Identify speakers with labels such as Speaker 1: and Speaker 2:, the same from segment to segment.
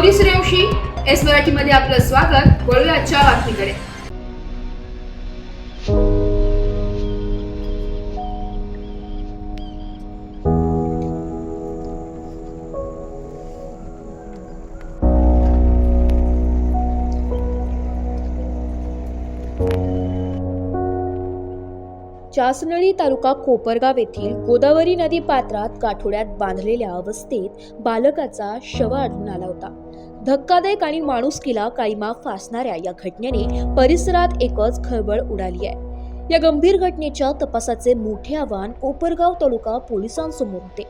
Speaker 1: Gauri Suryavanshi, S मराठीमध्ये आपलं स्वागत. वळूया आजच्या बातमीकडे.
Speaker 2: चासनळी तालुका कोपरगाव येथील गोदावरी नदी पात्रात गाठोड्यात बांधलेल्या अवस्थेत बालकाचा शव आढळून आला होता. धक्कादायक आणि माणुसकीला काळीमा फासणाऱ्या या घटनेने परिसरात एकच खळबळ उडाली आहे. या गंभीर घटनेच्या तपासाचे मोठे आव्हान कोपरगाव तालुका पोलिसांसमोर होते.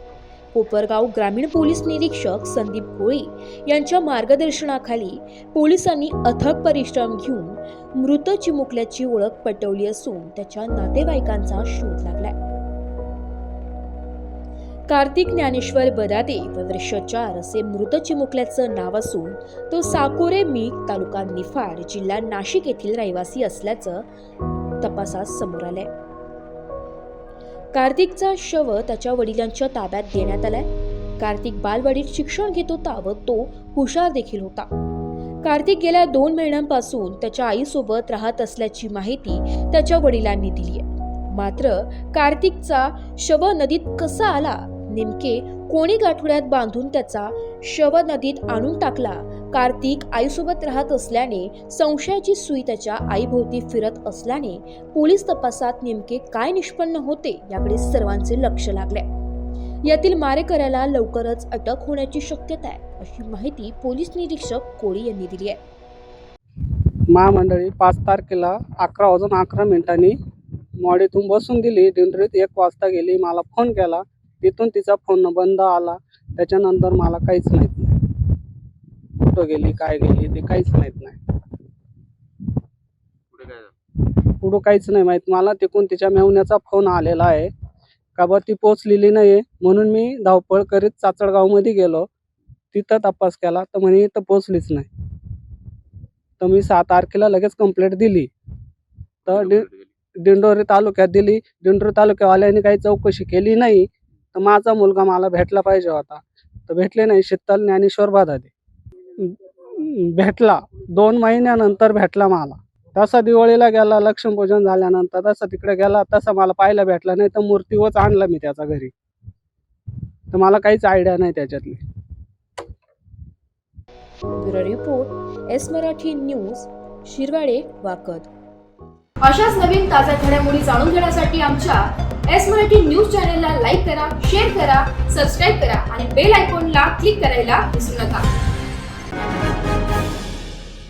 Speaker 2: कोपरगाव ग्रामीण पोलीस निरीक्षक संदीप कोळी यांच्या मार्गदर्शनाखाली पोलिसांनी अथक परिश्रम घेऊन मृत चिमुकल्याची ओळख पटवली असून त्याच्या नातेवाईकांचा शोध लागलाय. कार्तिक ज्ञानेश्वर बदादे व वर्ष 4 असे मृत चिमुकल्याचं नाव असून तो साकोरे मीठ, तालुका निफाड, जिल्हा नाशिक येथील रहिवासी असल्याचं तपासात समोर आलंय. कार्तिकचा शव त्याच्या वडिलांच्या ताब्यात देण्यात आलाय. कार्तिक बालवाडीत शिक्षण घेत होता व तो हुशार देखील होता. कार्तिक गेल्या 2 महिन्यांपासून त्याच्या आईसोबत राहत असल्याची माहिती त्याच्या वडिलांनी दिली आहे. मात्र कार्तिकचा शव नदीत कसा आला, नेमके कोणी गाठोड्यात बांधून त्याचा शव नदीत आणून टाकला, कार्तिक आईसोबत राहत असल्याने संशयाची सुई त्याच्या आईभोवती फिरत असल्याने पोलीस तपासात नेमके काय निष्पन्न होते याकडे सर्वांचे लक्ष लागले. यातील मारेकऱ्याला लवकरच अटक होण्याची शक्यता आहे, अशी माहिती पोलीस निरीक्षक कोळी यांनी दिली आहे.
Speaker 3: महामंडळी 5 तारखेला 11:11 मॉडीतून बसून दिली. दिंडरीत 1 वाजता गेली. मला फोन केला. तिथून तिचा फोन बंद आला. त्याच्यानंतर मला काहीच माहित नाही, कुठं गेली काय गेली ते काहीच माहित नाही. पुढं काहीच नाही माहित मला. तिकडून तिच्या मेहुण्याचा फोन आलेला आहे का बरं ती पोचलेली नाही, म्हणून मी धावपळ करीत चाचडगावमध्ये गेलो. तिथं तपास केला तर म्हणे इथं पोचलीच नाही. तर मी 6 तारखेला लगेच कंप्लेंट दिली. तर दिंडोरी तालुक्यात दिली. दिंडोरी तालुक्यावाल्यांनी काही चौकशी केली नाही. तर माझा मुलगा मला भेटला पाहिजे होता, तर भेटले नाही. शीतल ज्ञानेश्वर बदादे भेटला. 2 महिन्यानंतर भेटला मला. तसा दिवाळीला गेला, लक्ष्मीपूजन झाल्यानंतर तसा तिकडे गेला, तसा मला पाहायला भेटला नाही. तर मूर्तीवच आणला मी त्याच्या घरी. तर मला काहीच आयडिया नाही त्याच्यातली.
Speaker 2: Bureau report, S Marathi news, Shirwade, Wakad.
Speaker 1: अशाच नवीन ताज्या घडामोडी जाणून घेण्यासाठी आमच्या एस मराठी न्यूज चॅनलला लाईक करा, शेअर करा, सबस्क्राईब करा आणि बेल आयकॉनला क्लिक करायला विसरू नका.